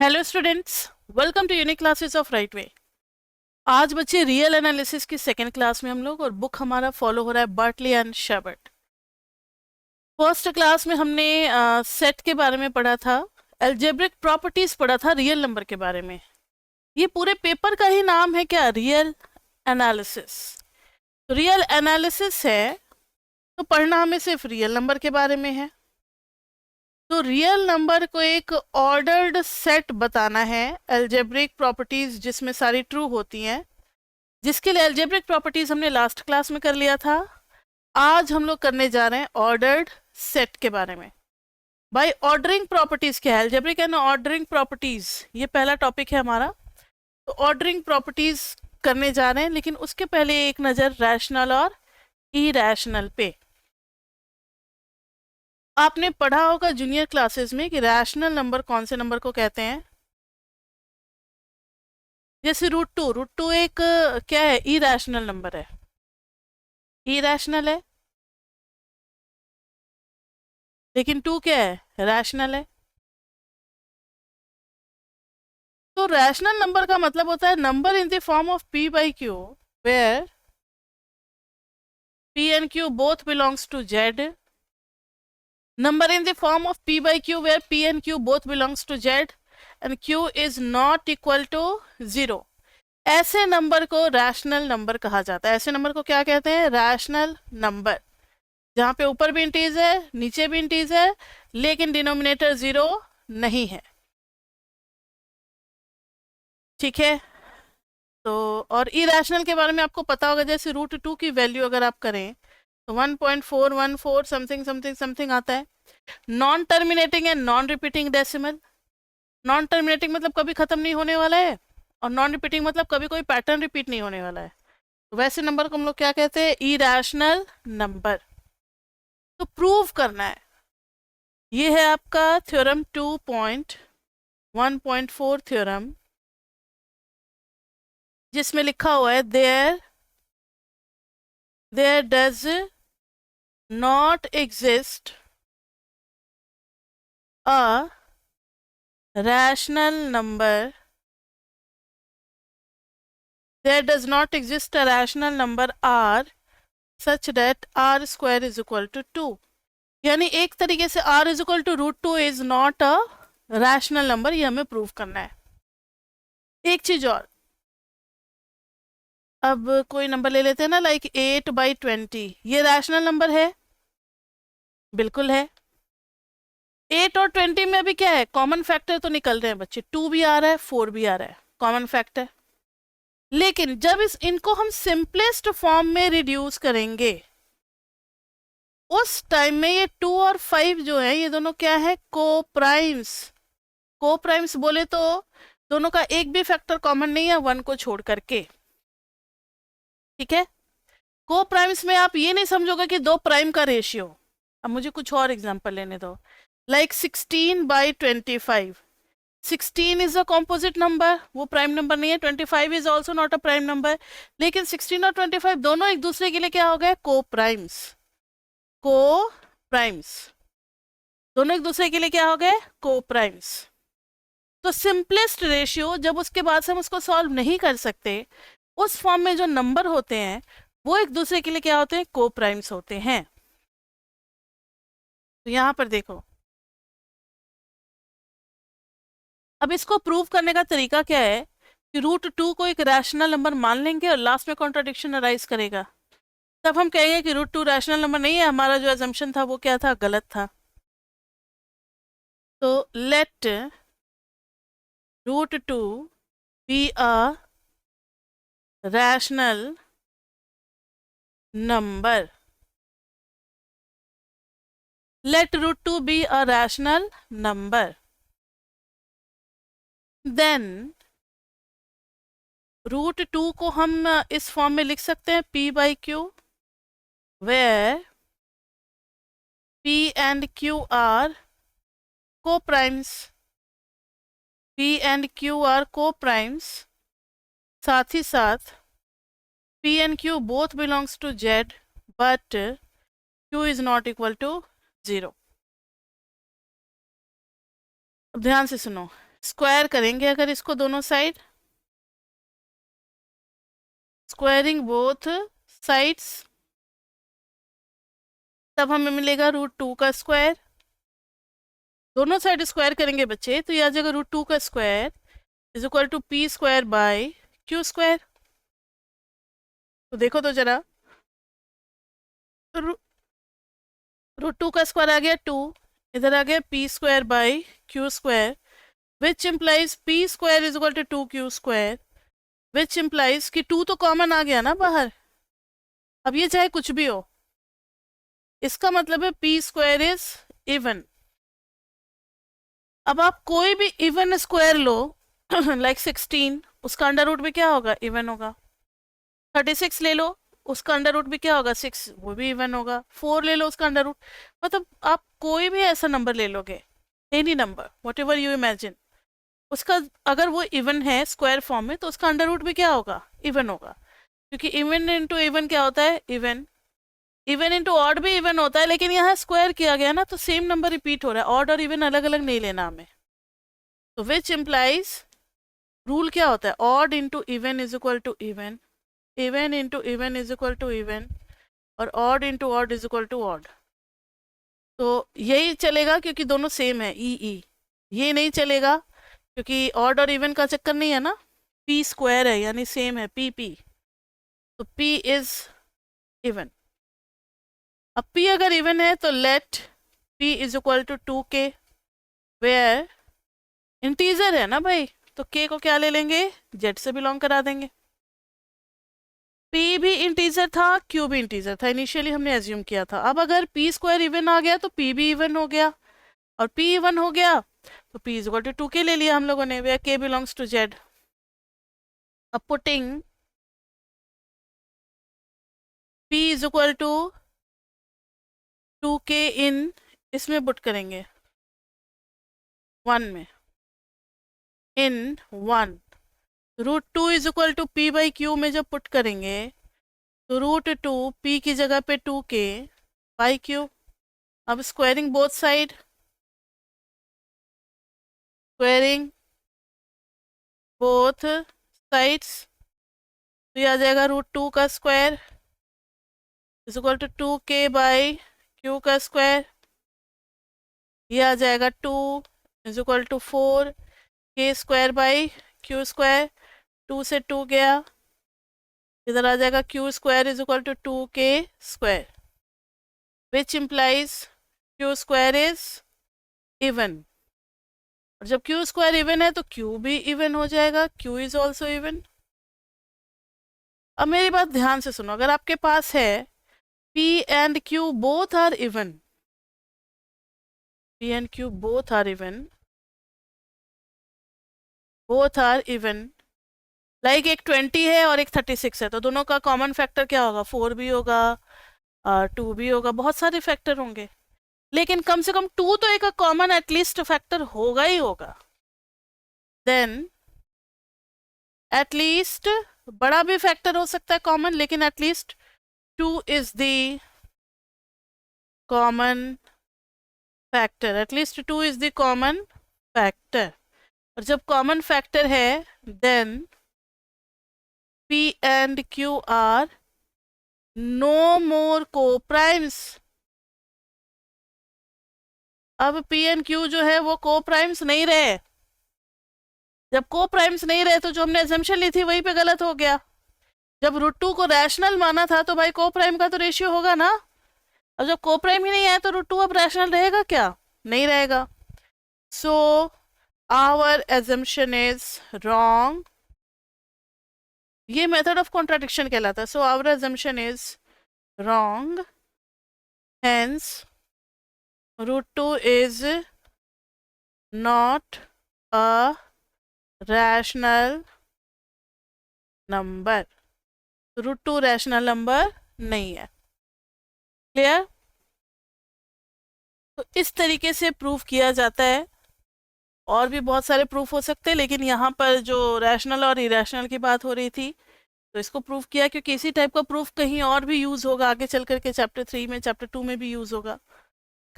Hello students, welcome to Unique Classes of Right Way. आज बच्चे real analysis की second class में हम लोग, और बुक हमारा फॉलो हो रहा है बर्टली एंड शर्बट। फर्स्ट क्लास में हमने सेट के बारे में पढ़ा था, एल्जेब्रिक प्रॉपर्टीज पढ़ा था रियल नंबर के बारे में। ये पूरे पेपर का ही नाम है क्या? Real analysis. रियल एनालिसिस है तो पढ़ना हमें सिर्फ रियल नंबर के बारे में है। तो रियल नंबर को एक ऑर्डर्ड सेट बताना है, एल्जेब्रिक प्रॉपर्टीज जिसमें सारी ट्रू होती हैं, जिसके लिए एल्जेब्रिक प्रॉपर्टीज हमने लास्ट क्लास में कर लिया था। आज हम लोग करने जा रहे हैं ऑर्डर्ड सेट के बारे में। भाई ऑर्डरिंग प्रॉपर्टीज क्या है? एल्जेब्रिक एंड ऑर्डरिंग प्रॉपर्टीज, ये पहला टॉपिक है हमारा। तो ऑर्डरिंग प्रॉपर्टीज करने जा रहे हैं, लेकिन उसके पहले एक नज़र रैशनल और इरैशनल पे। आपने पढ़ा होगा जूनियर क्लासेस में कि रैशनल नंबर कौन से नंबर को कहते हैं। जैसे रूट टू एक क्या है? इरैशनल नंबर है। इरैशनल है, लेकिन टू क्या है? रैशनल है। तो रैशनल नंबर का मतलब होता है number in the form of p by q where p and q both belongs to z। Number in the form of p by q where p and q both belongs to z and q is not equal to 0। ऐसे number को rational number कहा जाता है। ऐसे number को क्या कहते हैं? रैशनल नंबर, जहाँ पे ऊपर भी इंटीज है नीचे भी इंटीज है, लेकिन डिनोमिनेटर 0 नहीं है। ठीक है। तो और इरेशनल के बारे में आपको पता होगा, जैसे रूट 2 की वैल्यू अगर आप करें तो 1.414 समथिंग समथिंग समथिंग आता है। Non terminating and non repeating decimal. Non terminating मतलब कभी खत्म नहीं होने वाला है, और नॉन रिपीटिंग मतलब कभी कोई पैटर्न रिपीट नहीं होने वाला है। तो वैसे नंबर को हम लोग क्या कहते हैं? Irrational number. तो प्रूव करना है। ये है आपका थ्योरम 2.1.4 थ्योरम, जिसमें लिखा हुआ है there does not exist a rational number, there does not exist a rational number r such that r square is equal to 2। यानी एक तरीके से r is equal to √2 is not a rational number, ये हमें prove करना है। एक चीज और, अब कोई नंबर ले लेते हैं ना, लाइक 8/20, ये रैशनल नंबर है? बिल्कुल है। 8 और 20 में अभी क्या है? कॉमन फैक्टर तो निकल रहे हैं बच्चे, 2 भी आ रहा है 4 भी आ रहा है, कॉमन फैक्टर। लेकिन जब इनको हम सिंपलेस्ट फॉर्म में रिड्यूस करेंगे, उस टाइम में ये 2 और 5 जो है, ये दोनों क्या है? को-प्राइम्स। को-प्राइम्स बोले तो दोनों का एक भी फैक्टर कॉमन नहीं है 1 को छोड़ करके। ठीक है। को-प्राइम्स में आप ये नहीं समझोगे कि दो प्राइम का रेशियो। अब मुझे कुछ और एग्जांपल लेने दो, like 16/25। 16 is a composite number, वो प्राइम नंबर नहीं है। 25 is also not a prime number, लेकिन 16 और 25 दोनों एक दूसरे के लिए क्या हो गए? को प्राइम्स। को प्राइम्स दोनों एक दूसरे के लिए क्या हो गए? को प्राइम्स। तो सिंपलेस्ट रेशियो, जब उसके बाद से हम उसको सॉल्व नहीं कर सकते, उस फॉर्म में जो नंबर होते हैं वो एक दूसरे के लिए क्या होते हैं? को प्राइम्स होते हैं। तो यहां पर देखो, अब इसको प्रूव करने का तरीका क्या है कि √2 को एक रैशनल नंबर मान लेंगे और लास्ट में कॉन्ट्राडिक्शन अराइज करेगा, तब हम कहेंगे कि √2 रैशनल नंबर नहीं है, हमारा जो एजम्पशन था वो क्या था? गलत था। तो let √2 be a rational number. Let √2 be a rational number, then √2 को हम इस फॉर्म में लिख सकते हैं p/q, where p and q are co-primes। p and q are co-primes। साथ ही साथ p and q both belongs to z, but q is not equal to 0। अब ध्यान से सुनो, स्क्वायर करेंगे अगर इसको दोनों साइड, स्क्वायरिंग बोथ साइड्स, तब हमें मिलेगा √2 का स्क्वायर। दोनों साइड स्क्वायर करेंगे बच्चे तो ये आ जाएगा √2 का square is equal to P square by Q square. तो देखो तो जरा, √2 का स्क्वायर आ गया 2, इधर आ गया P square by Q square, which implies P square is equal to 2q square, which implies कि 2 तो कॉमन आ गया ना बाहर, अब ये चाहे कुछ भी हो, इसका मतलब है पी स्क्वायर इज इवन। अब आप कोई भी इवन स्क्वायर लो लाइक 16, उसका अंडर रूट भी क्या होगा, इवन होगा। 36 ले लो, उसका अंडर रूट भी क्या होगा, 6, वो भी इवन होगा। 4 ले लो, उसका अंडर रूट, मतलब आप कोई भी ऐसा नंबर ले लोगे, any number what ever you imagine, उसका अगर वो इवन है स्क्वायर फॉर्म में तो उसका अंडर रूट भी क्या होगा, इवन होगा। क्योंकि इवन इंटू इवन क्या होता है, इवन। इवन इंटू ऑड भी इवन होता है, लेकिन यहाँ स्क्वायर किया गया ना तो सेम नंबर रिपीट हो रहा है, ऑड और इवन अलग अलग नहीं लेना हमें। तो विच इम्प्लाइज, रूल क्या होता है, odd into even is equal to even, even into even is equal to even, और odd into odd is equal to odd. तो यही चलेगा क्योंकि दोनों सेम है, ई। ये नहीं चलेगा क्योंकि ऑड और इवन का चक्कर नहीं है ना, पी स्क्वायर है यानी सेम है, पी। तो पी इज इवन। अब p अगर इवन है तो let p is equal to 2k, where integer है ना भाई, तो k को क्या ले लेंगे, z से बिलोंग करा देंगे। p भी इंटीजर था, q भी इंटीजर था, इनिशियली हमने एज्यूम किया था। अब अगर p स्क्वायर इवन आ गया तो p भी इवन हो गया, और p इवन हो गया तो p is equal to 2k ले लिया हम लोगों ने, where k belongs to z। अब putting p is equal to 2k in, इसमें पुट करेंगे 1 में, in 1, √2 is equal to P by Q में जब पुट करेंगे तो √2 p की जगह पे 2k बाई क्यू। अब squaring both side, squaring both sides, तो ये आ जाएगा √2 का square is equal to 2k by Q का स्क्वायर, ये आ जाएगा 2 is equal to 4k square by Q square, 2 से 2 गया, इधर आ जाएगा Q square is equal to 2k square, which implies Q square is even. और जब क्यू स्क्वायर इवन है तो क्यू भी इवन हो जाएगा, क्यू इज ऑल्सो इवन। अब मेरी बात ध्यान से सुनो, अगर आपके पास है p and q both are even, p and q both are even, both are even, like एक 20 है और एक 36 है, तो दोनों का कॉमन फैक्टर क्या होगा, 4 भी होगा, 2 भी होगा, बहुत सारे फैक्टर होंगे, लेकिन कम से कम 2 तो एक कॉमन एटलीस्ट फैक्टर होगा ही होगा। देन एटलीस्ट बड़ा भी फैक्टर हो सकता है कॉमन, लेकिन at least 2 is the common factor, at least 2 is the common factor. और जब कॉमन फैक्टर है then p and q are no more coprimes. अब p एंड q जो है वो को प्राइम्स नहीं रहे, जब को प्राइम्स नहीं रहे तो जो हमने एजम्पशन ली थी वहीं पे गलत हो गया। जब √2 को रैशनल माना था तो भाई को प्राइम का तो रेशियो होगा ना, और जब को प्राइम ही नहीं आया तो √2 अब रैशनल रहेगा क्या, नहीं रहेगा। So our assumption is wrong, ये मेथड ऑफ कॉन्ट्राडिक्शन कहलाता है। So our assumption is wrong, hence √2 is not a rational number, √2 rational number नहीं है। क्लियर? तो इस तरीके से प्रूफ किया जाता है, और भी बहुत सारे प्रूफ हो सकते हैं, लेकिन यहाँ पर जो रैशनल और इरेशनल की बात हो रही थी तो इसको प्रूफ किया, क्योंकि इसी टाइप का प्रूफ कहीं और भी यूज़ होगा आगे चल करके, चैप्टर 3 में, चैप्टर 2 में भी यूज़ होगा।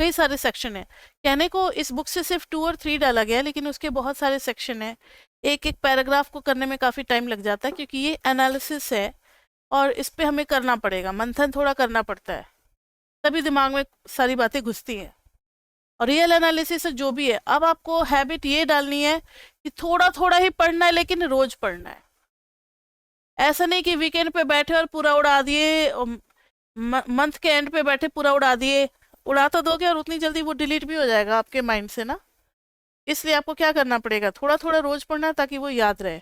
कई सारे सेक्शन है। कहने को इस बुक से सिर्फ 2 और 3 डाला गया है, लेकिन उसके बहुत सारे सेक्शन है। एक एक पैराग्राफ को करने में काफ़ी टाइम लग जाता है, क्योंकि ये एनालिसिस है और इस पे हमें करना पड़ेगा, मंथन थोड़ा करना पड़ता है, तभी दिमाग में सारी बातें घुसती हैं। और रियल एनालिसिस जो भी है, अब आपको हैबिट ये डालनी है कि थोड़ा थोड़ा ही पढ़ना है, लेकिन रोज पढ़ना है। ऐसा नहीं कि वीकेंड पे बैठे और पूरा उड़ा दिए, मंथ के एंड पे बैठे पूरा उड़ा दिए। उड़ा तो दोगे और उतनी जल्दी वो डिलीट भी हो जाएगा आपके माइंड से ना। इसलिए आपको क्या करना पड़ेगा, थोड़ा थोड़ा रोज पढ़ना, ताकि वो याद रहे।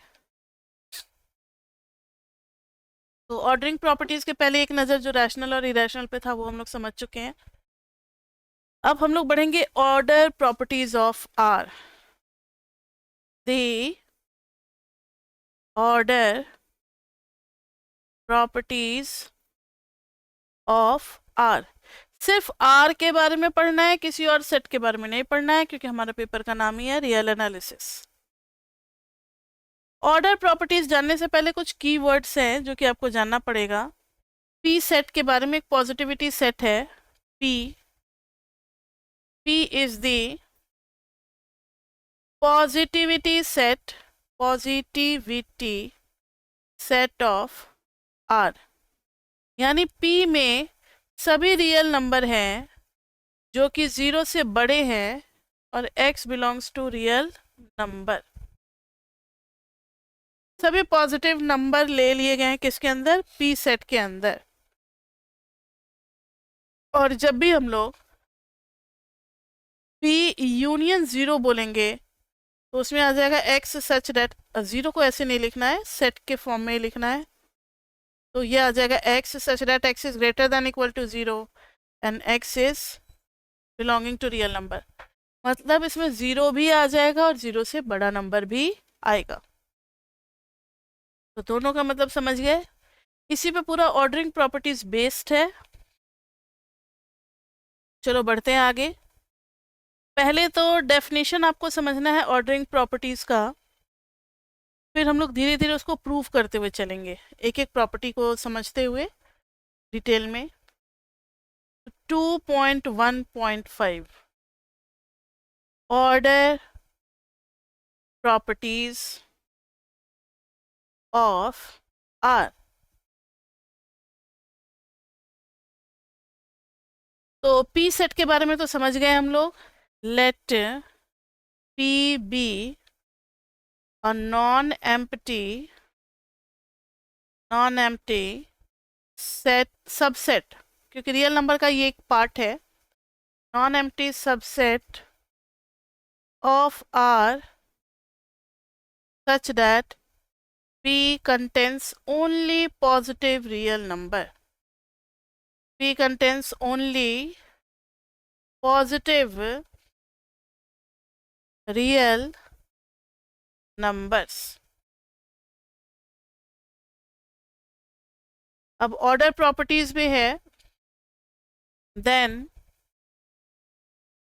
तो ऑर्डरिंग प्रॉपर्टीज के पहले एक नज़र जो रैशनल और इरेशनल पे था वो हम लोग समझ चुके हैं। अब हम लोग बढ़ेंगे order properties of R. The order properties of R. सिर्फ आर के बारे में पढ़ना है, किसी और सेट के बारे में नहीं पढ़ना है, क्योंकि हमारे पेपर का नाम ही है रियल एनालिसिस। ऑर्डर प्रॉपर्टीज जानने से पहले कुछ कीवर्ड्स हैं जो कि आपको जानना पड़ेगा। पी सेट के बारे में, एक पॉजिटिविटी सेट है P. P is the positivity set of R. यानी पी में सभी रियल नंबर हैं जो कि 0 से बड़े हैं और x belongs to real number. सभी पॉजिटिव नंबर ले लिए गए हैं किसके अंदर, पी सेट के अंदर। और जब भी हम लोग पी यूनियन 0 बोलेंगे तो उसमें आ जाएगा x सच दैट, 0 को ऐसे नहीं लिखना है, सेट के फॉर्म में लिखना है। तो ये आ जाएगा x such that x is greater than equal to 0 and x is belonging to real number. मतलब इसमें 0 भी आ जाएगा और 0 से बड़ा नंबर भी आएगा। तो दोनों का मतलब समझ गए। इसी पे पूरा ऑर्डरिंग प्रॉपर्टीज बेस्ड है। चलो बढ़ते हैं आगे। पहले तो डेफिनेशन आपको समझना है ऑर्डरिंग प्रॉपर्टीज का, फिर हम लोग धीरे धीरे उसको प्रूव करते हुए चलेंगे, एक एक प्रॉपर्टी को समझते हुए डिटेल में। 2.1.5 ऑर्डर प्रॉपर्टीज ऑफ आर। तो पी सेट के बारे में तो समझ गए हम लोग। Let P be a non empty set subset, क्योंकि रियल नंबर का ये एक पार्ट है। Non empty subset of R such that P contains only positive real number. P contains only positive real numbers. अब ऑर्डर प्रॉपर्टीज में है, then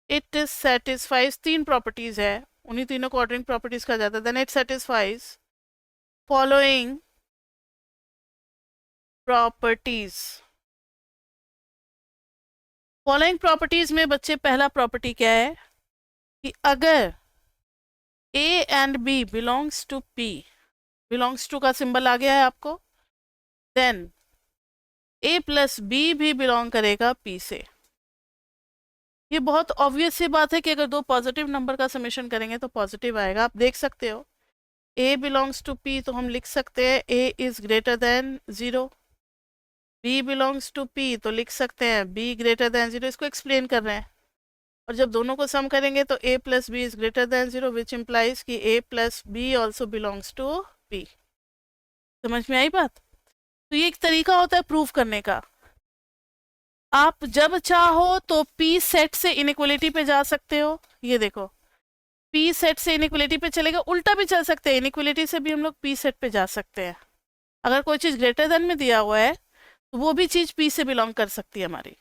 it satisfies, 3 properties है, उन्हीं तीनों को ऑर्डरिंग प्रॉपर्टीज कहा जाता है। Then it satisfies following properties. Following properties में बच्चे पहला प्रॉपर्टी क्या है कि अगर A and B belongs to P, belongs to का सिंबल आ गया है आपको, देन A प्लस B भी बिलोंग करेगा P से। ये बहुत ऑब्वियस सी बात है कि अगर दो पॉजिटिव नंबर का समेशन करेंगे तो पॉजिटिव आएगा। आप देख सकते हो A बिलोंग्स टू P, तो हम लिख सकते हैं A is greater than 0। B belongs to P, तो लिख सकते हैं B ग्रेटर देन 0। इसको एक्सप्लेन कर रहे हैं। और जब दोनों को सम करेंगे तो A plus B is greater than 0, which implies कि A plus B also belongs to P। समझ में आई बात? तो ये एक तरीका होता है प्रूव करने का। आप जब चाहो तो P सेट से इनइक्वलिटी पे जा सकते हो। ये देखो, P सेट से इनइक्वलिटी पे चलेगा, उल्टा भी चल सकते हैं, इनइक्वलिटी से भी हम लोग P सेट पे जा सकते हैं। अगर कोई चीज़ ग्रेटर देन में दिया हुआ है तो वो भी चीज़ P से बिलोंग कर सकती है हमारी।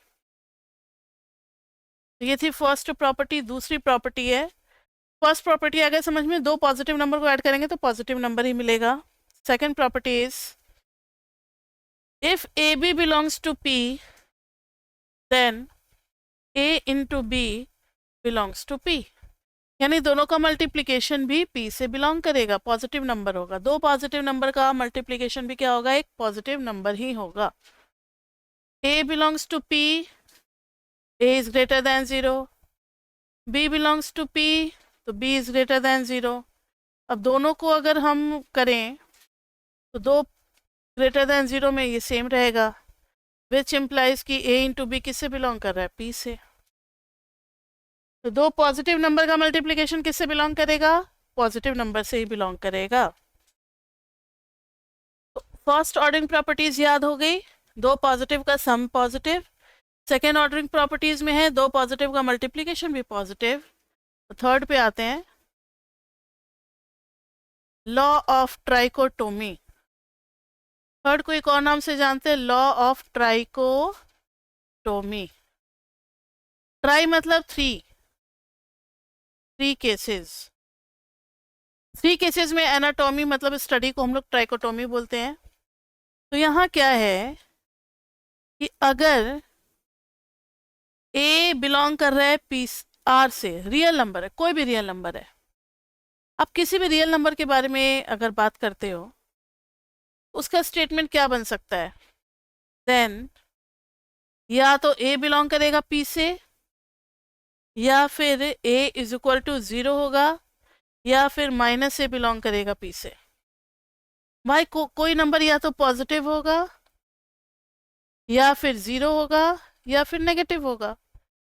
तो ये थी फर्स्ट प्रॉपर्टी। दूसरी प्रॉपर्टी है, फर्स्ट प्रॉपर्टी अगर समझ में, दो पॉजिटिव नंबर को ऐड करेंगे तो पॉजिटिव नंबर ही मिलेगा। Second property is if AB belongs to P, then A into B belongs to P, यानी दोनों का मल्टीप्लिकेशन भी पी से बिलोंग करेगा, पॉजिटिव नंबर होगा। दो पॉजिटिव नंबर का मल्टीप्लिकेशन भी क्या होगा, एक पॉजिटिव नंबर ही होगा। A belongs to P, A is greater than 0, B belongs to P, तो बी इज ग्रेटर देन 0। अब दोनों को अगर हम करें तो दो ग्रेटर देन 0 में ये सेम रहेगा, विच इम्प्लाइज कि ए इंटू बी किससे बिलोंग कर रहा है, पी से। तो दो पॉजिटिव नंबर का मल्टीप्लिकेशन किससे बिलोंग करेगा, पॉजिटिव नंबर से ही बिलोंग करेगा। तो फर्स्ट ऑर्डरिंग प्रॉपर्टीज याद हो गई, दो पॉजिटिव का sum positive. Second ordering properties में है दो पॉजिटिव का मल्टीप्लिकेशन भी पॉजिटिव। तो थर्ड पे आते हैं, लॉ ऑफ ट्राइकोटोमी। थर्ड को एक और नाम से जानते हैं, लॉ ऑफ ट्राइकोटोमी। ट्राई मतलब थ्री केसेस, थ्री केसेस में एनाटॉमी मतलब स्टडी को हम लोग ट्राइकोटोमी बोलते हैं। तो यहाँ क्या है कि अगर ए बिलोंग कर रहा है पी आर से, रियल नंबर है, कोई भी रियल नंबर है, आप किसी भी रियल नंबर के बारे में अगर बात करते हो उसका स्टेटमेंट क्या बन सकता है, देन या तो ए बिलोंग करेगा पी से, या फिर ए इज इक्वल टू 0 होगा, या फिर माइनस ए बिलोंग करेगा पी से। भाई कोई नंबर या तो पॉजिटिव होगा, या फिर 0 होगा, या फिर नेगेटिव होगा।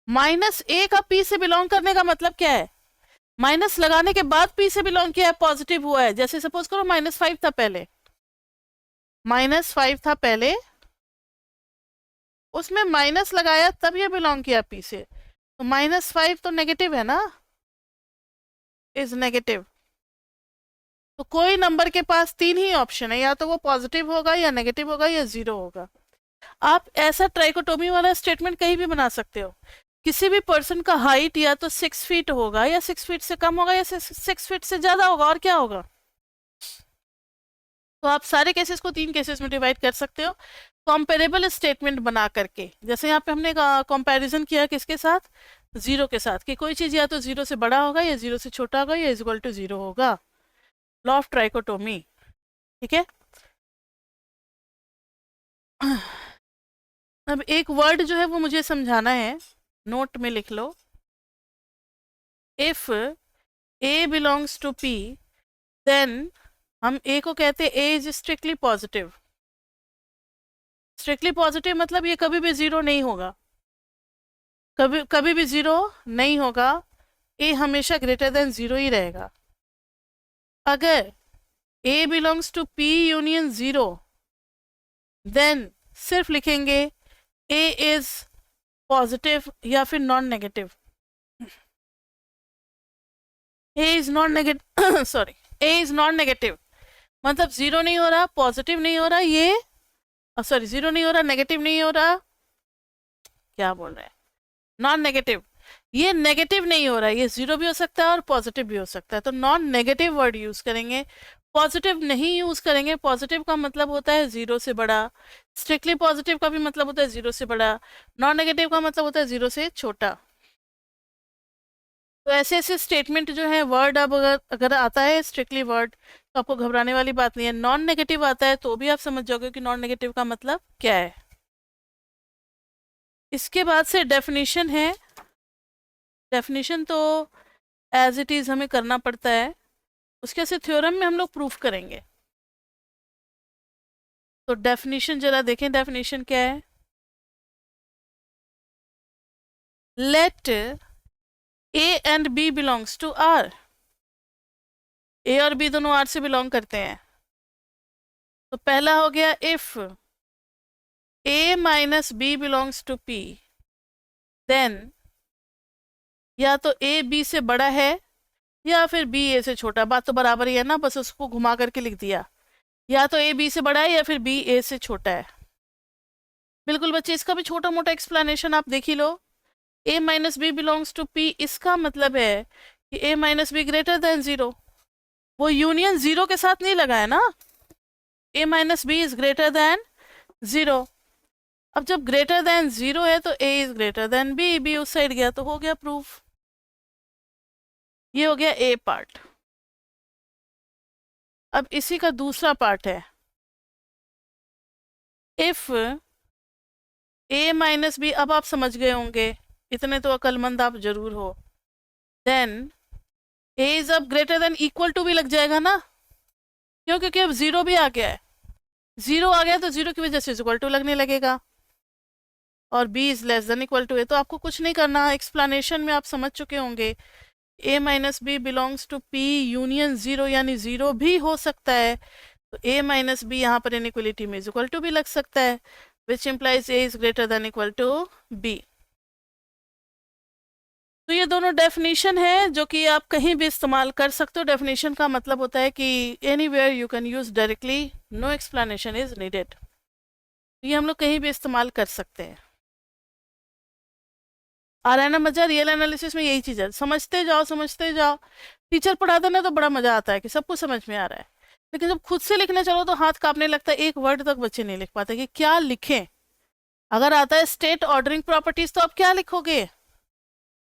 माइनस ए का पी से बिलोंग करने का मतलब क्या है, माइनस लगाने के बाद पी से बिलोंग किया है, पॉजिटिव हुआ है। जैसे सपोज करो -5 था पहले, -5 था पहले, उसमें माइनस लगाया तब ये बिलोंग किया पी से, तो -5 तो नेगेटिव है ना, इज नेगेटिव। तो कोई नंबर के पास तीन ही ऑप्शन है, या तो वो पॉजिटिव होगा, या नेगेटिव होगा, या 0 होगा। आप ऐसा ट्राइकोटोमी वाला स्टेटमेंट कहीं भी बना सकते हो। किसी भी पर्सन का हाइट या तो 6 फीट होगा, या 6 फीट से कम होगा, या 6 फीट से ज्यादा होगा, और क्या होगा। तो आप सारे केसेस को 3 केसेस में डिवाइड कर सकते हो कंपेरेबल स्टेटमेंट बना करके। जैसे यहाँ पे हमने कंपैरिजन किया किसके साथ, 0 के साथ, कि कोई चीज या तो 0 से बड़ा होगा, या 0 से छोटा होगा, या इक्वल टू 0 होगा। लॉ ऑफ ट्राइकोटोमी, ठीक है। अब एक वर्ड जो है वो मुझे समझाना है, नोट में लिख लो। If A belongs to P, then हम ए को कहते हैं A is strictly positive. Strictly positive मतलब ये कभी भी 0 नहीं होगा, कभी भी 0 नहीं होगा, ए हमेशा ग्रेटर देन 0 ही रहेगा। अगर A belongs to P union 0, then सिर्फ लिखेंगे ए इज पॉजिटिव या फिर non negative. A is non negative sorry, A is non negative मतलब 0 नहीं हो रहा, पॉजिटिव नहीं हो रहा, ये सॉरी 0 नहीं हो रहा, नेगेटिव नहीं हो रहा, क्या बोल रहे हैं, नॉन नेगेटिव। ये नेगेटिव नहीं हो रहा है, ये 0 भी हो सकता है और पॉजिटिव भी हो सकता है, तो नॉन नेगेटिव वर्ड यूज करेंगे, पॉजिटिव नहीं यूज करेंगे। पॉजिटिव का मतलब होता है 0 से बड़ा, स्ट्रिक्टली पॉजिटिव का भी मतलब होता है 0 से बड़ा, नॉन नेगेटिव का मतलब होता है 0 से छोटा। तो ऐसे ऐसे स्टेटमेंट जो है, वर्ड अब अगर आता है स्ट्रिक्टली वर्ड तो आपको घबराने वाली बात नहीं है। नॉन नेगेटिव आता है तो भी आप समझ जाओगे कि नॉन नेगेटिव का मतलब क्या है। इसके बाद से डेफिनेशन है, डेफिनेशन तो एज इट इज हमें करना पड़ता है, उसके से थ्योरम में हम लोग प्रूफ करेंगे। तो डेफिनेशन जरा देखें, डेफिनेशन क्या है। Let A and B belongs to R, A और बी दोनों आर से बिलोंग करते हैं। तो पहला हो गया if A minus B belongs to P, then या तो ए बी से बड़ा है या फिर बी ए से छोटा, बात तो बराबर ही है ना, बस उसको घुमा करके लिख दिया। या तो ए बी से बड़ा है या फिर बी ए से छोटा है। बिल्कुल बच्चे, इसका भी छोटा मोटा एक्सप्लेनेशन आप देख ही लो। A minus B belongs to P, इसका मतलब है कि A minus B greater than 0। वो यूनियन 0 के साथ नहीं लगा है ना, A minus B is greater than 0। अब जब ग्रेटर देन 0 है तो a is greater than b, b उस साइड गया तो हो गया प्रूफ। ये हो गया a पार्ट। अब इसी का दूसरा पार्ट है, इफ a माइनस बी, अब आप समझ गए होंगे, इतने तो अक्लमंद आप जरूर हो, देन a इज अब ग्रेटर देन इक्वल टू भी लग जाएगा ना, क्यों? क्योंकि अब 0 भी आ गया है, 0 आ गया तो 0 की वजह से इक्वल टू लगने लगेगा, और b is less than equal to a। तो आपको कुछ नहीं करना, एक्सप्लेनेशन में आप समझ चुके होंगे a minus B belongs to p union 0, यानी 0 भी हो सकता है, तो a माइनस बी यहाँ पर इनइक्वलिटी में इक्वल टू भी लग सकता है, which implies a is greater than equal to b। तो ये दोनों डेफिनेशन है जो कि आप कहीं भी इस्तेमाल कर सकते हो। डेफिनेशन का मतलब होता है कि anywhere you can use directly, no explanation is needed. ये हम लोग कहीं भी इस्तेमाल कर सकते हैं। आ रहा है ना मजा? रियल एनालिसिस में यही चीज़ है, समझते जाओ समझते जाओ। टीचर पढ़ाता ना तो बड़ा मजा आता है कि सब कुछ समझ में आ रहा है, लेकिन जब खुद से लिखने चलो तो हाथ कांपने लगता है, एक वर्ड तक बच्चे नहीं लिख पाते कि क्या लिखें। अगर आता है स्टेट ऑर्डरिंग प्रॉपर्टीज तो आप क्या लिखोगे?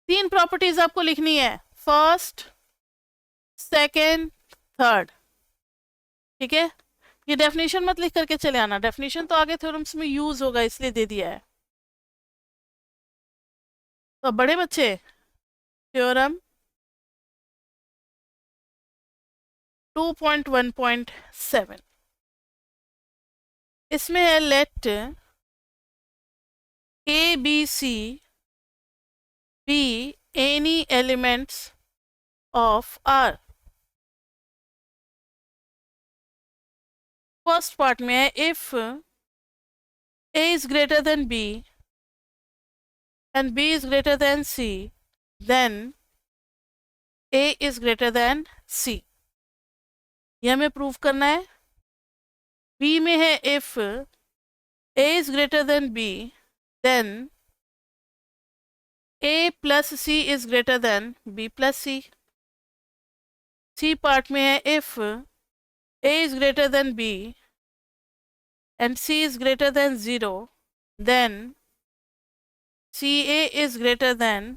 3 प्रॉपर्टीज आपको लिखनी है, फर्स्ट, सेकेंड, थर्ड। ठीक है, ये डेफिनेशन मत लिख करके चले आना, डेफिनेशन तो आगे थ्योरम्स में यूज होगा इसलिए दे दिया है। तो बड़े बच्चे, थ्योरम 2.1.7, इसमें है let A B C be any elements of R. First part में है if A is greater than B and B is greater than C, then A is greater than C. ये हमें प्रूव करना है। B में है if A is greater than B, then a plus C is greater than b plus C. C part में है if a is greater than b and c is greater than 0, then ca is greater than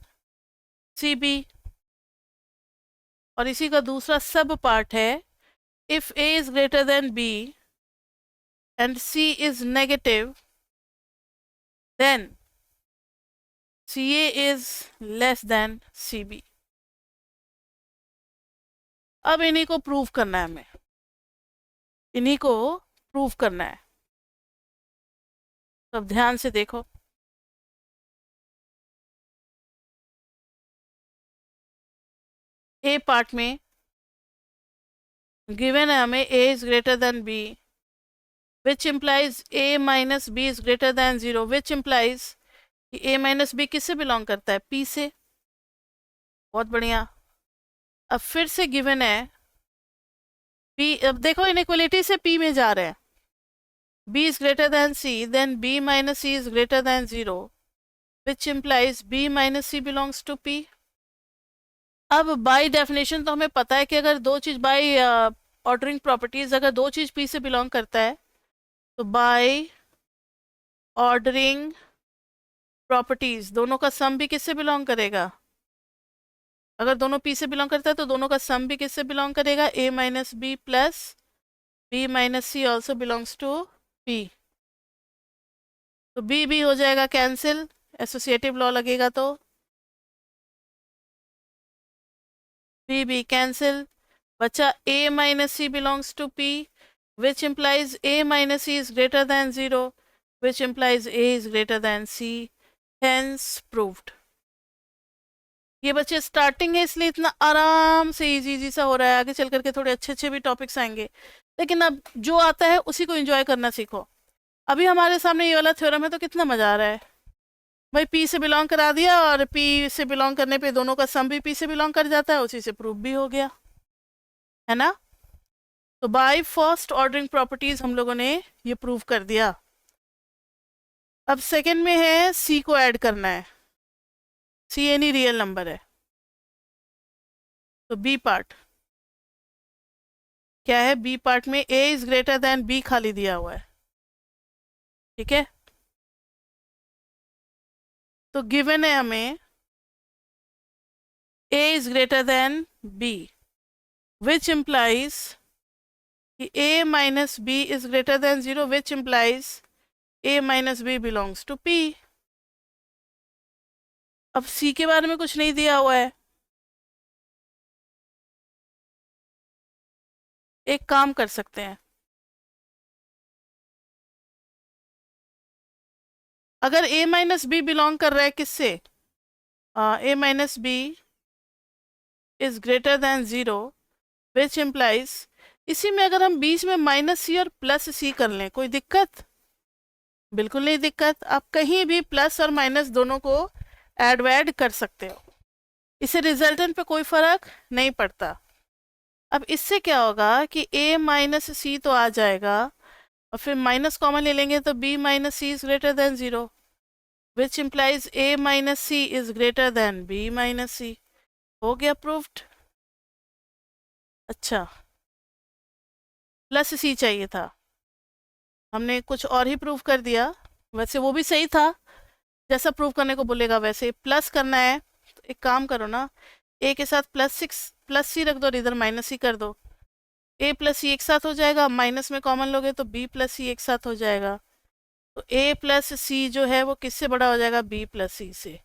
cb। और इसी का दूसरा सब part है if a is greater than b and c is negative, then ca is less than cb। अब इन्हीं को prove करना है हमें, इन्हीं को प्रूव करना है। तो अब ध्यान से देखो, ए पार्ट में गिवन है हमें a is greater than b, which implies a minus B is greater than 0, which implies कि a माइनस बी किससे बिलोंग करता है? p से। बहुत बढ़िया। अब फिर से गिवन है p, अब देखो इनइक्वलिटी से p में जा रहे हैं, b is greater than c, then b minus c is greater than 0, which implies b minus c belongs to p। अब बाय डेफिनेशन तो हमें पता है कि अगर दो चीज बाय ऑर्डरिंग प्रॉपर्टीज, अगर दो चीज p से बिलोंग करता है तो बाय ऑर्डरिंग प्रॉपर्टीज दोनों का सम भी किससे बिलोंग करेगा? अगर दोनों p से बिलोंग करता है तो दोनों का सम भी किससे बिलोंग करेगा? a minus B plus b minus C also belongs to p। तो b हो जाएगा कैंसिल, एसोसिएटिव लॉ लगेगा तो b कैंसिल, बचा a minus C belongs to p, which implies a minus c is greater than 0, which implies a is greater than c, hence proved। ये बच्चे starting है इसलिए इतना आराम से इजी सा हो रहा है, आगे चल करके थोड़े अच्छे अच्छे भी टॉपिक्स आएंगे, लेकिन अब जो आता है उसी को एंजॉय करना सीखो। अभी हमारे सामने ये वाला थ्योरम है तो कितना मजा आ रहा है भाई, p से बिलोंग करा दिया और p से बिलोंग करने पे दोनों का सम भी p से बिलोंग कर जाता है, उसी से प्रूफ भी हो गया, है ना। तो बाय फर्स्ट ऑर्डरिंग प्रॉपर्टीज हम लोगों ने ये प्रूव कर दिया। अब सेकंड में है c को ऐड करना है, c एनी रियल नंबर है, तो b पार्ट क्या है? b पार्ट में a is greater than b खाली दिया हुआ है, ठीक है। तो गिवन है हमें a is greater than b, which implies कि a minus b is greater than 0, which implies a minus b belongs to p. अब c के बारे में कुछ नहीं दिया हुआ है, एक काम कर सकते हैं, अगर a माइनस बी बिलोंग कर रहा है किससे, a minus B is greater than 0, which implies, इसी में अगर हम बीच में माइनस सी और प्लस सी कर लें, कोई दिक्कत? बिल्कुल नहीं दिक्कत। आप कहीं भी प्लस और माइनस दोनों को ऐड वैड कर सकते हो, इससे रिजल्टेंट पे कोई फर्क नहीं पड़ता। अब इससे क्या होगा कि a माइनस सी तो आ जाएगा, और फिर माइनस कॉमन ले लेंगे तो b minus C is greater than 0, which implies a minus C is greater than b minus C. हो गया प्रूव्ड। अच्छा, प्लस सी चाहिए था, हमने कुछ और ही प्रूव कर दिया। वैसे वो भी सही था, जैसा प्रूव करने को बोलेगा वैसे। प्लस करना है तो एक काम करो ना, a के साथ प्लस सी रख दो और इधर माइनस सी कर दो, a प्लस सी एक साथ हो जाएगा, माइनस में कॉमन लोगे तो b प्लस सी एक साथ हो जाएगा। तो a प्लस सी जो है वो किससे बड़ा हो जाएगा, b प्लस सी से।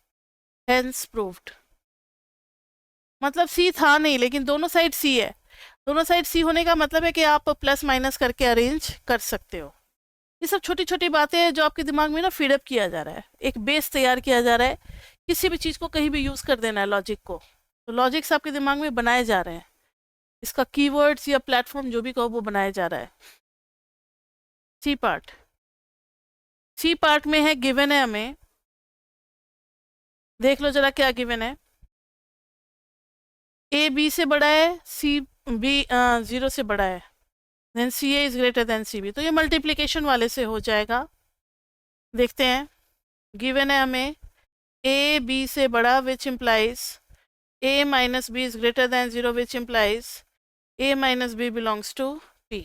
Hence proved. मतलब c था नहीं, लेकिन दोनों साइड c है। दोनों साइड c होने का मतलब है कि आप प्लस माइनस करके अरेंज कर सकते हो। ये सब छोटी छोटी बातें हैं जो आपके दिमाग में ना फीडअप किया जा रहा है, एक बेस तैयार किया जा रहा है। किसी भी चीज़ को कहीं भी यूज़ कर देना है लॉजिक को, तो लॉजिक्स आपके दिमाग में बनाए जा रहे हैं, इसका कीवर्ड्स या प्लेटफॉर्म जो भी कहो वो बनाया जा रहा है। सी पार्ट, सी पार्ट में है गिवन है हमें, देख लो जरा क्या गिवन है। ए बी से बड़ा है, सी बी 0 से बड़ा है, then C A is greater than C B. तो ये मल्टीप्लिकेशन वाले से हो जाएगा। देखते हैं, गिवन है हमें ए बी से बड़ा, विच implies a minus b is greater than 0, which implies a minus b belongs to p.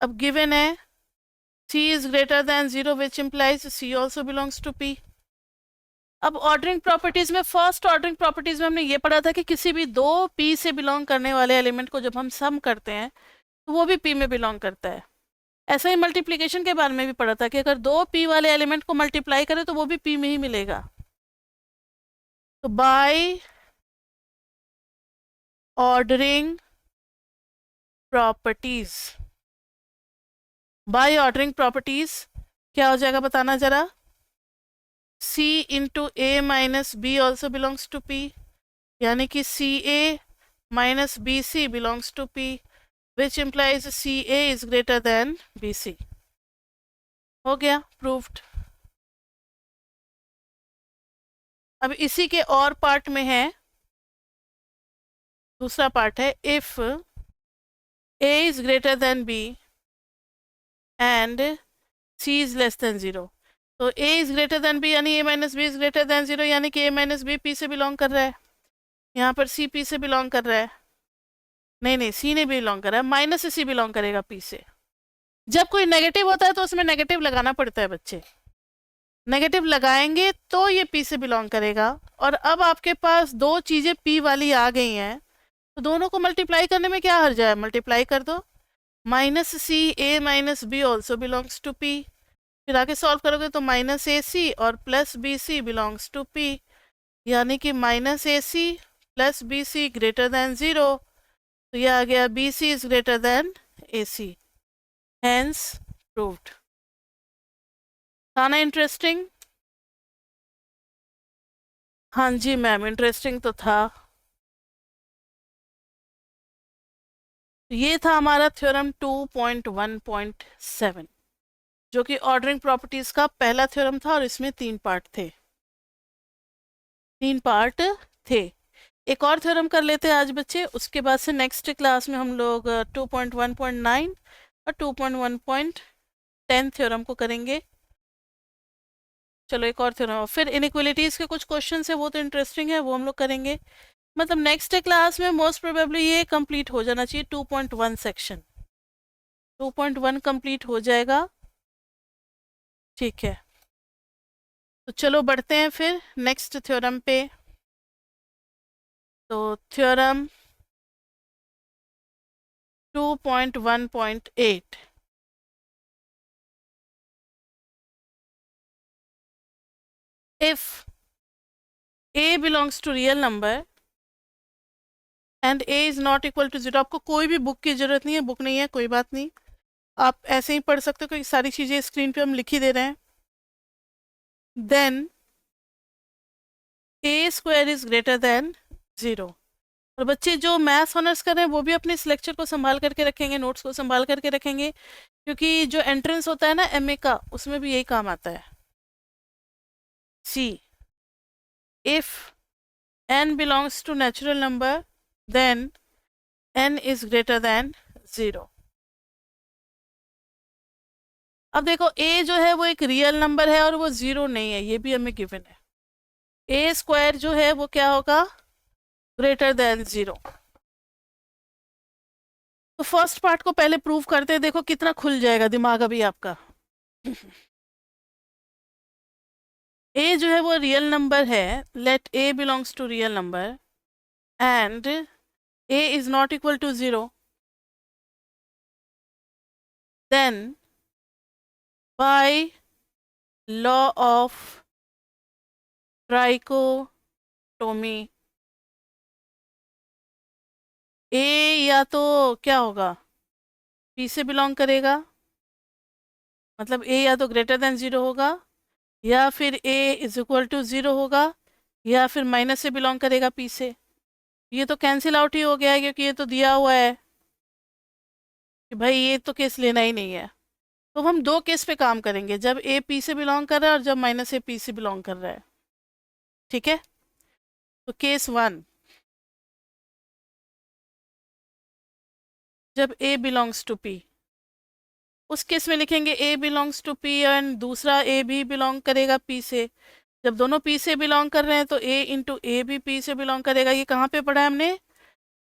अब given है c is greater than 0, which implies c also belongs to p. अब ऑर्डरिंग प्रॉपर्टीज में, first ordering properties में हमने ये पढ़ा था कि किसी भी दो p से बिलोंग करने वाले एलिमेंट को जब हम सम करते हैं तो वो भी p में बिलोंग करता है। ऐसा ही मल्टीप्लिकेशन के बारे में भी पढ़ा था कि अगर दो p वाले एलिमेंट को मल्टीप्लाई करें तो वो भी p में ही मिलेगा। तो by ordering properties, by ordering properties क्या हो जाएगा बताना जरा। c into A minus B also belongs to p, यानी कि C A minus B C belongs to p, which implies C A is greater than B C. हो गया proved. अब इसी के और पार्ट में है, दूसरा पार्ट है, if a is greater than b and c is less than 0। तो a is greater than b यानी a minus b is greater than 0, यानी कि a minus b p से बिलोंग कर रहा है। यहाँ पर c p से बिलोंग कर रहा है, नहीं c नहीं बिलोंग कर रहा है, माइनस c बिलोंग करेगा p से। जब कोई नेगेटिव होता है तो उसमें नेगेटिव लगाना पड़ता है बच्चे, नेगेटिव लगाएंगे तो ये p से बिलोंग करेगा। और अब आपके पास दो चीज़ें p वाली आ गई हैं, तो दोनों को मल्टीप्लाई करने में क्या हर्ज है, मल्टीप्लाई कर दो। Minus C A minus B also belongs to P, फिर आगे सॉल्व करोगे तो माइनस ए सी और plus B C belongs to P, यानी कि minus A C plus B C greater than 0। तो यह आ गया B C is greater than A C, hence proved. था ना इंटरेस्टिंग? हाँ जी मैम, इंटरेस्टिंग तो था। ये था हमारा थ्योरम 2.1.7, जो कि ऑर्डरिंग प्रॉपर्टीज का पहला थ्योरम था, और इसमें 3 पार्ट थे, 3 पार्ट थे। एक और थ्योरम कर लेते हैं आज बच्चे, उसके बाद से नेक्स्ट क्लास में हम लोग 2.1.9 और 2.1.10 थ्योरम को करेंगे। चलो एक और थ्योरम, फिर इनइक्वलिटीज के कुछ क्वेश्चन है, वो तो इंटरेस्टिंग है, वो हम लोग करेंगे। मतलब नेक्स्ट क्लास में मोस्ट प्रोबेबली ये कंप्लीट हो जाना चाहिए, 2.1 सेक्शन, 2.1 कंप्लीट हो जाएगा, ठीक है। तो चलो बढ़ते हैं फिर नेक्स्ट थ्योरम पे। तो theorem 2.1.8, if a belongs to real number and a is not equal to 0, आपको कोई भी बुक की जरूरत नहीं है, बुक नहीं है कोई बात नहीं, आप ऐसे ही पढ़ सकते हो क्योंकि सारी चीजें स्क्रीन पे हम लिख ही दे रहे हैं। Then A square is greater than 0। और बच्चे जो मैथ्स ऑनर्स कर रहे हैं वो भी अपने इस लेक्चर को संभाल करके रखेंगे, नोट्स को संभाल करके रखेंगे, क्योंकि जो एंट्रेंस होता है ना एमए का, उसमें भी यही काम आता है। सी, if n belongs to natural number then n is greater than 0। अब देखो a जो है वो एक रियल नंबर है और वो 0 नहीं है, ये भी हमें गिवन है। a स्क्वायर जो है वो क्या होगा, ग्रेटर देन 0। तो फर्स्ट पार्ट को पहले प्रूव करते हैं, देखो कितना खुल जाएगा दिमाग अभी आपका। a जो है वो रियल नंबर है, let a belongs to real number and a is not equal to 0, then by law of trichotomy A या तो क्या होगा, पी से बिलोंग करेगा, मतलब ए या तो ग्रेटर देन 0 होगा, या फिर ए इज इक्वल टू 0 होगा, या फिर माइनस से बिलोंग करेगा पी से। ये तो कैंसिल आउट ही हो गया है क्योंकि ये तो दिया हुआ है कि भाई ये तो केस लेना ही नहीं है। तो हम दो केस पे काम करेंगे, जब ए पी से बिलोंग कर रहा है और जब माइनस ए पी से बिलोंग कर रहा है। ठीक है, तो केस 1, जब a बिलोंग्स टू p, उस केस में लिखेंगे a belongs to p and दूसरा a भी बिलोंग करेगा p से। जब दोनों p से बिलोंग कर रहे हैं तो a इंटू ए भी p से बिलोंग करेगा। ये कहाँ पे पढ़ा है हमने,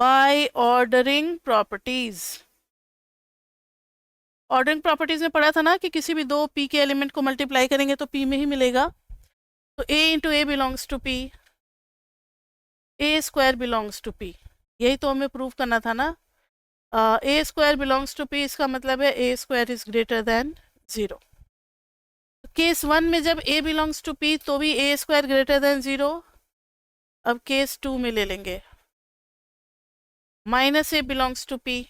bye ordering properties. Ordering properties में पढ़ा था ना कि किसी भी दो p के एलिमेंट को मल्टीप्लाई करेंगे तो p में ही मिलेगा। तो a into A belongs to p, a square belongs to p, यही तो हमें प्रूव करना था ना। A square belongs to P, इसका मतलब है A square is greater than 0। Case 1 में जब ए बिलोंग्स टू पी तो भी ए स्क्वायर ग्रेटर देन 0। अब केस 2 में ले लेंगे, minus A belongs to P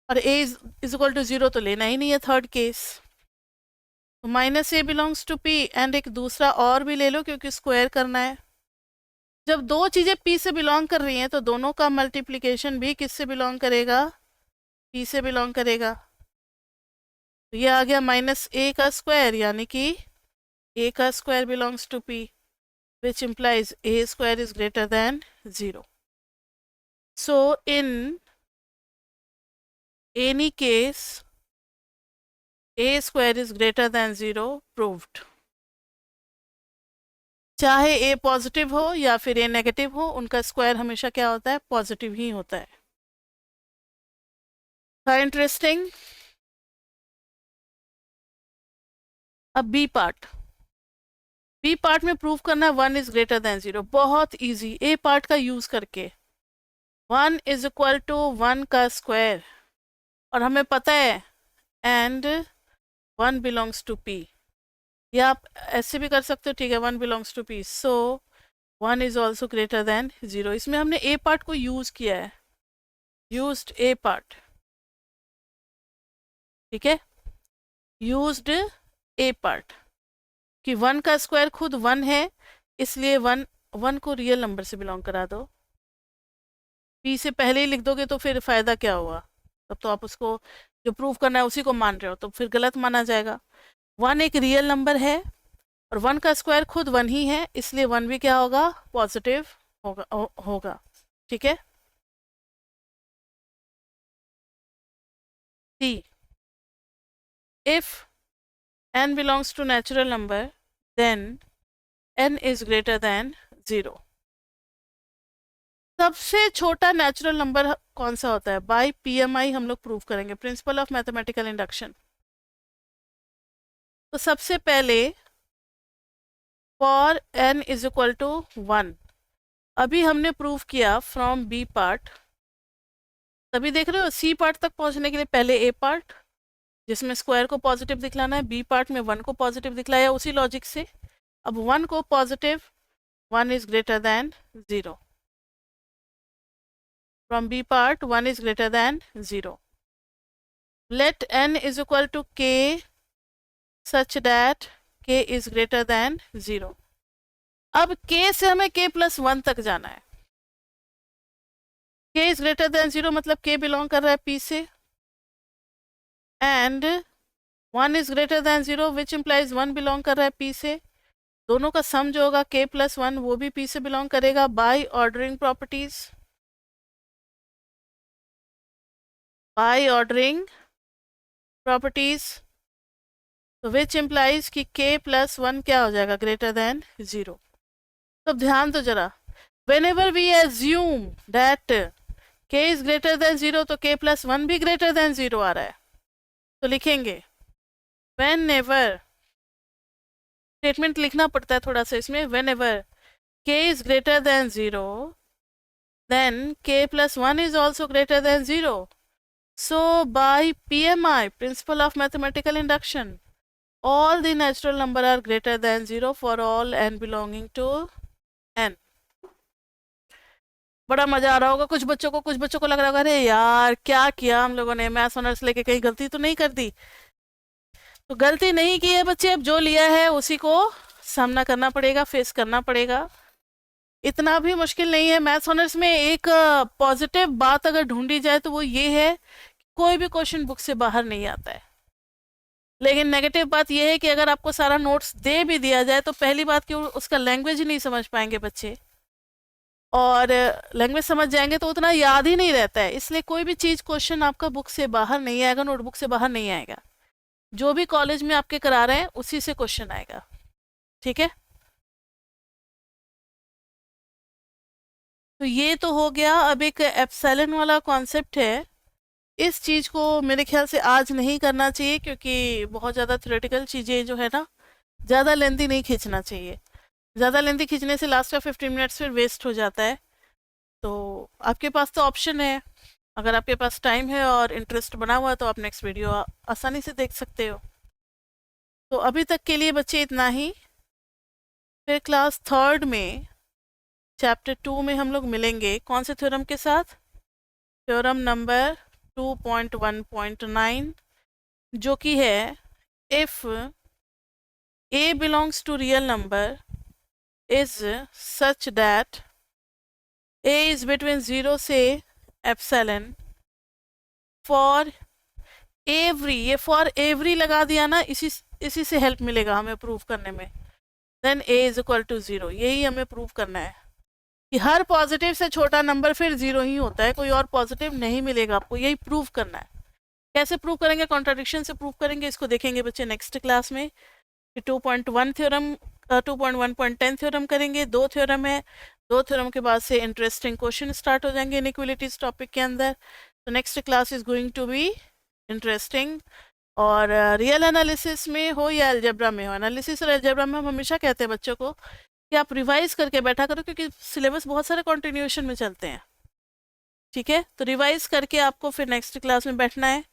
और ए इज इक्वल टू 0 तो लेना ही नहीं है, थर्ड केस। तो minus A belongs to P and एक दूसरा और भी ले लो क्योंकि स्क्वायर करना है। जब दो चीज़ें p से बिलोंग कर रही हैं तो दोनों का मल्टीप्लिकेशन भी किस से बिलोंग करेगा, p से बिलोंग करेगा। तो ये आ गया माइनस ए का स्क्वायर, यानी कि ए का square belongs to p, which implies a square is greater than 0. So in any case a square is greater than 0 proved। चाहे a पॉजिटिव हो या फिर a नेगेटिव हो, उनका स्क्वायर हमेशा क्या होता है, पॉजिटिव ही होता है। था इंटरेस्टिंग। अब बी पार्ट, बी पार्ट में प्रूव करना है 1 इज ग्रेटर देन 0, बहुत इजी। ए पार्ट का यूज करके 1 इज इक्वल टू 1 का स्क्वायर, और हमें पता है एंड 1 बिलोंग्स टू p, या आप ऐसे भी कर सकते हो, ठीक है, 1 belongs to p, so 1 is also greater than 0। इसमें हमने ए पार्ट को यूज किया है, यूज्ड ए पार्ट, ठीक है, यूज्ड ए पार्ट कि 1 का स्क्वायर खुद 1 है, इसलिए 1 को रियल नंबर से बिलोंग करा दो। p से पहले ही लिख दोगे तो फिर फ़ायदा क्या हुआ, तब तो आप उसको जो प्रूव करना है उसी को मान रहे हो, तो फिर गलत माना जाएगा। 1 एक रियल नंबर है और 1 का स्क्वायर खुद 1 ही है, इसलिए 1 भी क्या होगा, पॉजिटिव होगा। ठीक है, सी, if n belongs to natural number then n is greater than 0। सबसे छोटा नेचुरल नंबर कौन सा होता है, बाय पीएमआई हम लोग प्रूव करेंगे, प्रिंसिपल ऑफ मैथमेटिकल इंडक्शन। तो सबसे पहले for n is equal to 1। अभी हमने प्रूव किया फ्रॉम बी पार्ट, तभी देख रहे हो सी पार्ट तक पहुंचने के लिए पहले ए पार्ट जिसमें स्क्वायर को पॉजिटिव दिखलाना है, बी पार्ट में 1 को पॉजिटिव दिखलाया उसी लॉजिक से। अब 1 को positive, 1 is greater than 0। From B part 1 is greater than 0। Let n is equal to k such that k is greater than 0। अब k से हमें k प्लस 1 तक जाना है। k इज ग्रेटर देन 0 मतलब k बिलोंग कर रहा है p से, and 1 is greater than 0 which implies 1 belong कर रहा है p से। दोनों का सम जो होगा k प्लस 1 वो भी p से बिलोंग करेगा bye ordering properties. By ordering properties तो विच इम्प्लाइज कि k प्लस 1 क्या हो जाएगा, ग्रेटर देन 0। तो ध्यान दो जरा, whenever we assume that k is greater than 0 तो k plus 1 भी greater than 0 आ रहा है। तो लिखेंगे whenever, स्टेटमेंट लिखना पड़ता है थोड़ा सा इसमें, whenever k is greater than 0 then k plus 1 is also greater than 0. So by PMI, principle of mathematical induction, all the natural number are greater than 0 for all n belonging to n. बड़ा मजा आ रहा होगा कुछ बच्चों को लग रहा होगा अरे यार क्या किया हम लोगों ने, मैथ्स ऑनर्स लेके कहीं गलती तो नहीं कर दी। तो गलती नहीं की है बच्चे, अब जो लिया है उसी को सामना करना पड़ेगा, फेस करना पड़ेगा। इतना भी मुश्किल नहीं है। मैथ्स ऑनर्स में एक पॉजिटिव बात अगर ढूंढी जाए तो वो ये है कि कोई भी क्वेश्चन बुक से बाहर नहीं आता है। लेकिन नेगेटिव बात यह है कि अगर आपको सारा नोट्स दे भी दिया जाए तो पहली बात कि उसका लैंग्वेज ही नहीं समझ पाएंगे बच्चे, और लैंग्वेज समझ जाएंगे तो उतना याद ही नहीं रहता है। इसलिए कोई भी चीज़ क्वेश्चन आपका बुक से बाहर नहीं आएगा, नोटबुक से बाहर नहीं आएगा। जो भी कॉलेज में आपके करा रहे हैं उसी से क्वेश्चन आएगा, ठीक है। तो ये तो हो गया। अब एक एप्सिलॉन वाला कॉन्सेप्ट है, इस चीज़ को मेरे ख्याल से आज नहीं करना चाहिए क्योंकि बहुत ज़्यादा थ्योरेटिकल चीज़ें जो है ना, ज़्यादा लेंथी नहीं खींचना चाहिए। ज़्यादा लेंथी खींचने से लास्ट का 15 मिनट्स फिर वेस्ट हो जाता है। तो आपके पास तो ऑप्शन है, अगर आपके पास टाइम है और इंटरेस्ट बना हुआ है तो आप नेक्स्ट वीडियो आसानी से देख सकते हो। तो अभी तक के लिए बच्चे इतना ही। फिर क्लास 3rd में चैप्टर 2 में हम लोग मिलेंगे कौन से थ्योरम के साथ, थ्योरम नंबर 2.1.9 जो कि है if a belongs to real number is such that a is between 0 से एप्सिलॉन फॉर एवरी, ये फॉर एवरी लगा दिया ना, इसी से हेल्प मिलेगा हमें प्रूव करने में। Then a is equal to 0, यही हमें प्रूव करना है कि हर पॉजिटिव से छोटा नंबर फिर 0 ही होता है, कोई और पॉजिटिव नहीं मिलेगा आपको, यही प्रूव करना है। कैसे प्रूव करेंगे, कॉन्ट्राडिक्शन से प्रूव करेंगे, इसको देखेंगे बच्चे नेक्स्ट क्लास में। 2.1 थ्योरम 2.1.10 थ्योरम करेंगे, 2 थ्योरम है, 2 थ्योरम के बाद से इंटरेस्टिंग क्वेश्चन स्टार्ट हो जाएंगे इनइक्वालिटीज टॉपिक के अंदर। तो next class is going to be interesting. और रियल एनालिसिस में हो या अलजेब्रा में हो, एनालिसिस और अलजेब्रा में हम हमेशा कहते हैं बच्चों को कि आप रिवाइज करके बैठा करो क्योंकि सिलेबस बहुत सारे कंटिन्यूएशन में चलते हैं, ठीक है। तो रिवाइज करके आपको फिर नेक्स्ट क्लास में बैठना है।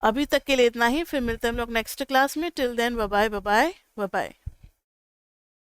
अभी तक के लिए इतना ही, फिर मिलते हैं हम लोग नेक्स्ट क्लास में। Till then bye bye bye bye.